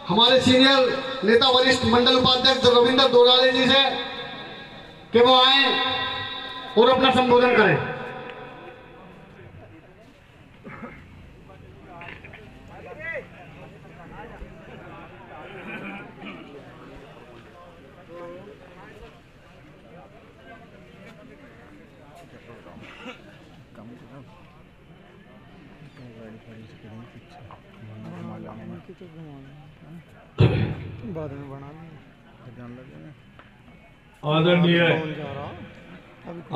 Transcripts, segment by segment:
हमारे सीनियर नेता वरिष्ठ मंडल उपाध्यक्ष रविंद्र दोराले जी से कि वो आए और अपना संबोधन करें। आदरणीय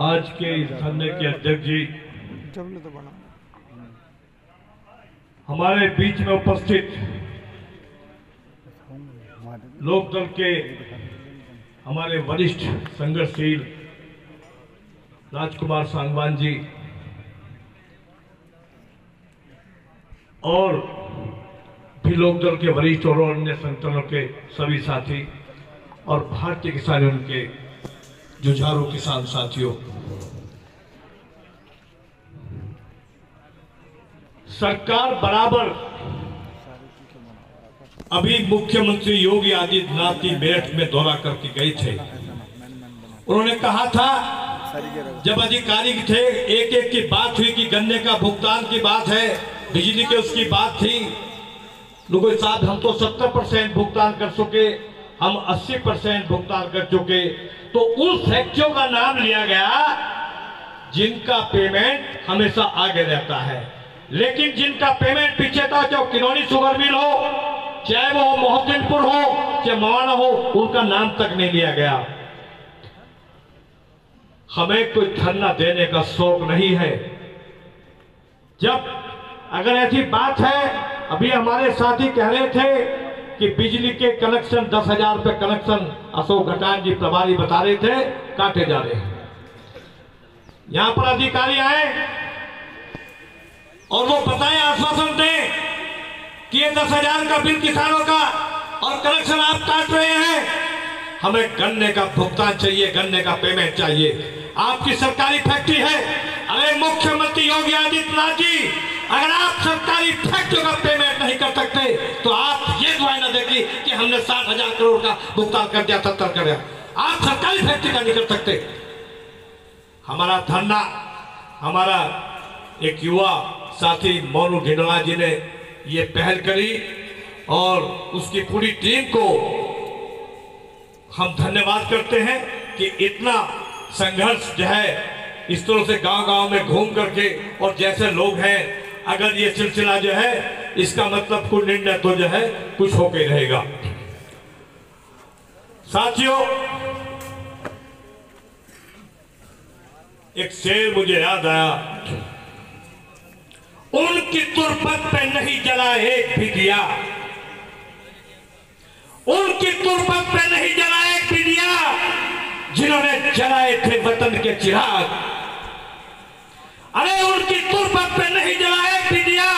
आज के इस धरने के अध्यक्ष जी, हमारे बीच में उपस्थित लोकदल के हमारे वरिष्ठ संघर्षशील राजकुमार सांगवान जी और भी लोकदल के वरिष्ठ और अन्य संगठनों के सभी साथी और भारतीय किसान यूनियन के जुझारू किसान साथियों, सरकार बराबर अभी मुख्यमंत्री योगी आदित्यनाथ जी मेरठ में दौरा करके गए थे। उन्होंने कहा था, जब अधिकारी थे एक एक की बात हुई कि गन्ने का भुगतान की बात है, बिजली के उसकी बात थी, लोगों साहब हम तो 70% भुगतान कर चुके, हम 80% भुगतान कर चुके। तो उन फैक्ट्रियों का नाम लिया गया जिनका पेमेंट हमेशा आगे रहता है, लेकिन जिनका पेमेंट पीछे था, चाहे किनौनी शुगर मिल हो, चाहे वो मोहद्दीनपुर हो, चाहे मवाना हो, उनका नाम तक नहीं लिया गया। हमें कोई धरना देने का शौक नहीं है। जब अगर ऐसी बात है, अभी हमारे साथी कह रहे थे कि बिजली के कनेक्शन 10,000 रुपए कनेक्शन अशोक घटान जी प्रभारी बता रहे थे काटे जा रहे हैं। यहां पर अधिकारी आए और वो बताएं, आश्वासन दें कि ये 10,000 का बिल किसानों का और कनेक्शन आप काट रहे हैं, हमें गन्ने का भुगतान चाहिए, गन्ने का पेमेंट चाहिए। आपकी सरकारी फैक्ट्री है। अरे मुख्यमंत्री योगी आदित्यनाथ जी, अगर आप सरकारी फैक्ट्रियों का पेमेंट नहीं कर सकते तो आप ये दुआई ना देखिए कि हमने 60,000 करोड़ का भुगतान कर दिया, 70 कर दिया। आप सरकारी फैक्ट्री का नहीं कर सकते। हमारा धरना, हमारा एक युवा साथी मोनू ढिंडोला जी ने ये पहल करी और उसकी पूरी टीम को हम धन्यवाद करते हैं कि इतना संघर्ष जो है इस तरह से गांव-गांव में घूम करके, और जैसे लोग हैं, अगर ये सिलसिला जो है, इसका मतलब कुछ निर्णय तो जो है कुछ होके रहेगा। साथियों, एक शेर मुझे याद आया, उनकी तुरपत पे नहीं जला एक भी दिया, उनकी तुरपत पे नहीं जला एक भी दिया, जिन्होंने जलाए थे वतन के चिराग। अरे उनकी तुरपत पे नहीं जला एक भी दिया,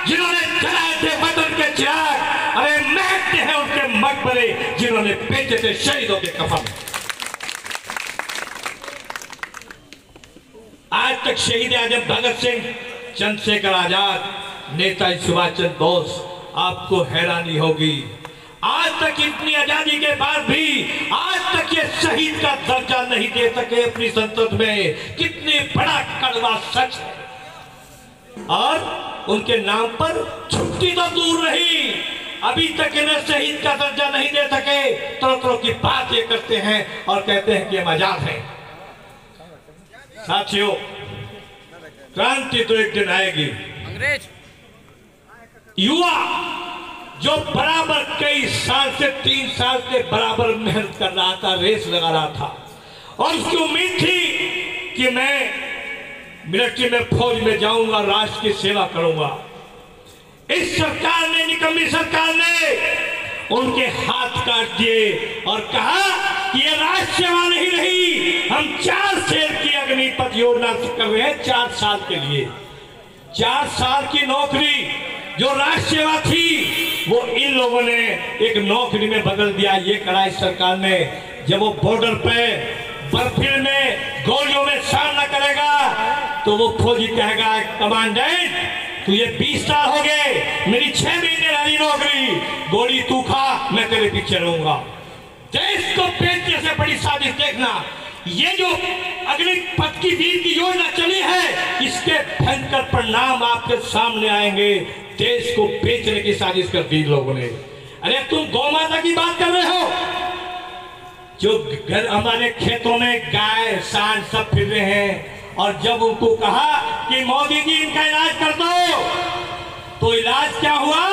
जिन्होंने जलाए थे वतन के चिराग। अरे महकते हैं उनके मकबरे, जिन्होंने बेचे थे शहीदों के कफन। आज तक शहीद आजम भगत सिंह, चंद्रशेखर आजाद, नेताजी सुभाष चंद्र बोस, आपको हैरानी होगी, आज तक इतनी आजादी के बाद भी आज तक ये शहीद का दर्जा नहीं दे सके अपनी संसद में। कितनी बड़ा कड़वा सच है। और उनके नाम पर छुट्टी तो दूर रही, अभी तक इन्हें शहीद का दर्जा नहीं दे सके। तरह की बात ये करते हैं और कहते हैं कि हम आजाद हैं। साथियों, क्रांति तो एक दिन आएगी। अंग्रेज युवा जो बराबर कई साल से, 3 साल से बराबर मेहनत कर रहा था, रेस लगा रहा था, और उसकी उम्मीद थी कि मैं मिलिट्री में, फौज में जाऊंगा, राष्ट्र की सेवा करूंगा। इस सरकार ने, निकम्मी सरकार ने उनके हाथ काट दिए और कहा कि ये राष्ट्र सेवा नहीं रही, हम 4 शेर की अग्निपथ योजना कर रहे हैं 4 साल के लिए। 4 साल की नौकरी जो राष्ट्र सेवा थी, वो इन लोगों ने एक नौकरी में बदल दिया। ये करा इस सरकार ने। जब वो बॉर्डर पे बर्फील में गोलियों में सामना करेगा तो वो फौजी कहेगा, कमांडेंट तुझे 20 साल हो गए, मेरी 6 महीने वाली नौकरी, गोली तू खा, मैं तेरे पीछे रहूंगा। देश को बेचने से बड़ी साजिश देखना। ये जो अग्निपथ की वीर की योजना चली है, इसके भयंकर परिणाम आपके सामने आएंगे। देश को बेचने की साजिश कर दी लोगों ने। अरे तुम गौ माता की बात कर रहे हो, जो घर हमारे खेतों में गाय सांड सब फिर रहे हैं, और जब उनको कहा कि मोदी जी इनका इलाज कर दो, तो इलाज क्या हुआ?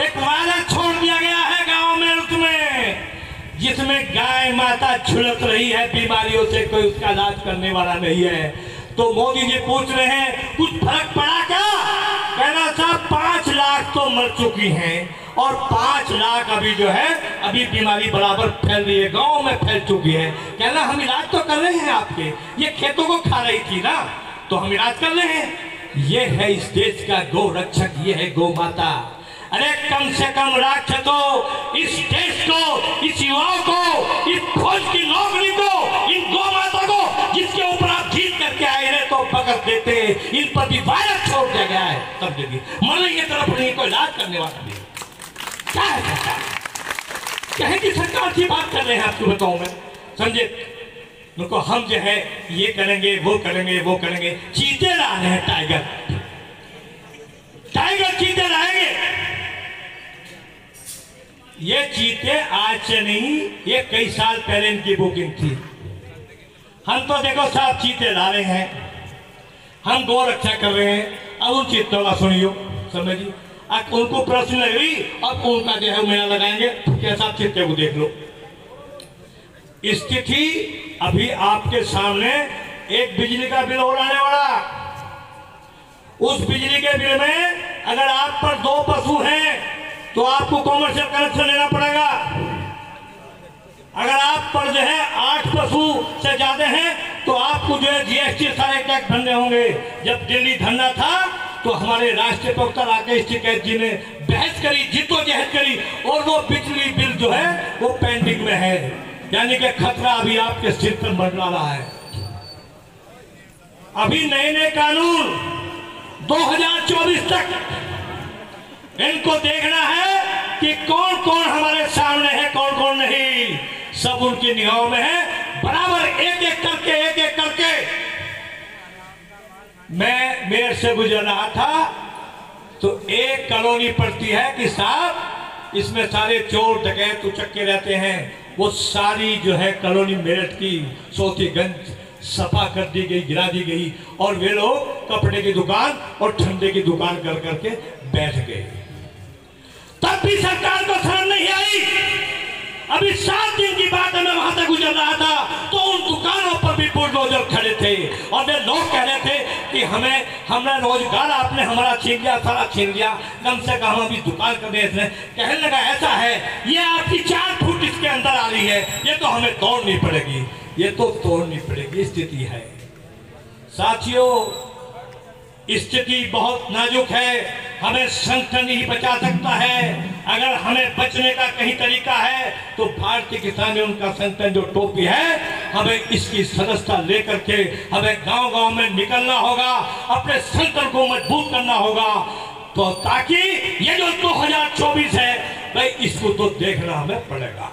एक वायरस छोड़ दिया गया है गांव में, उसमें जिसमें गाय माता झुलस रही है बीमारियों से, कोई उसका इलाज करने वाला नहीं है। तो मोदी जी पूछ रहे हैं कुछ फर्क पड़ा क्या? कहना साहब 5 लाख तो मर चुकी हैं, और 5 लाख अभी जो है अभी बीमारी बराबर फैल रही है, गांव में फैल चुकी है। कहना हम इलाज तो कर रहे हैं आपके, ये खेतों को खा रही थी ना, तो हम इलाज कर रहे हैं। ये है इस देश का गौ रक्षक, ये है गौ माता। अरे कम से कम राक्षसों, इस देश को, इस युवाओं को, इस फौज की नौकरी को, इन गौ माता को जिसके ऊपर आप जीत करके आए हैं, तो पकड़ देते। इन पर भी वायरस छोड़ दिया गया है, सब जगह मरेंगे तरफ नहीं, कोई इलाज करने वाला नहीं। क्या है सरकार? कहे कि सरकार की बात कर रहे हैं, आपको बताऊं मैं, समझे? उनको हम जो है ये करेंगे, वो करेंगे, वो करेंगे। चीते ला रहे हैं, टाइगर टाइगर चीते लाएंगे। ये चीते आज से नहीं, ये कई साल पहले इनकी बुकिंग थी। हम तो देखो साहब चीते ला रहे हैं, हम गौ रक्षा कर रहे हैं। अब उन चीतों का सुनियो, समझिए, अब उनको प्रश्न लगी, अब उनका जो है मेला लगाएंगे, कैसा चीते को देख लो। स्थिति अभी आपके सामने, एक बिजली का बिल और आने वाला। उस बिजली के बिल में अगर आप पर 2 पशु हैं तो आपको कॉमर्शियल कनेक्शन लेना पड़ेगा। अगर आप पर जो है 8 पशु से ज्यादा हैं तो आपको जो है जीएसटी सारे टैक्स भरने होंगे। जब दिल्ली धरना था तो हमारे राष्ट्रीय प्रवक्ता राकेश टिकैत जी ने बहस करी, जिद्दोजहद करी, और वो बिजली बिल जो है वो पेंडिंग में है, यानी कि खतरा अभी आपके सिर पर मंडरा रहा है। अभी नए नए कानून 2024 तक इनको देखना है कि कौन कौन हमारे सामने है, कौन कौन नहीं, सब उनकी निगाहों में है। बराबर एक एक करके मैं मेयर से गुजर रहा था तो एक कॉलोनी पड़ती है कि साहब इसमें सारे चोर डकैत उचक्के रहते हैं। वो सारी जो है कॉलोनी मेरठ की सोतीगंज सफा कर दी गई, गिरा दी गई, और वे लोग कपड़े की दुकान और ठंडे की दुकान कर करके बैठ गए। तब भी सरकार को शर्म नहीं आई। अभी 7 दिन की बात है, मैं वहां से गुजर रहा था तो उन दुकानों पर भी बुलडोजर खड़े थे, और वे लोग कह रहे थे कि हमारा रोजगार आपने हमारा छीन लिया, सारा छीन लिया, कम से कम हम अभी दुकान कर रहे थे। कहने लगा ऐसा है, ये आपकी 4 फुट इसके अंदर आ रही है, ये तो हमें तोड़नी पड़ेगी, ये तो तोड़नी पड़ेगी। स्थिति है साथियों, स्थिति बहुत नाजुक है। हमें संगठन ही बचा सकता है। अगर हमें बचने का कहीं तरीका है तो भारतीय किसान यूनियन का संगठन जो टोपी है, हमें इसकी सदस्यता लेकर के हमें गांव-गांव में निकलना होगा, अपने संगठन को मजबूत करना होगा, तो ताकि ये जो 2024 है भाई, इसको तो देखना हमें पड़ेगा।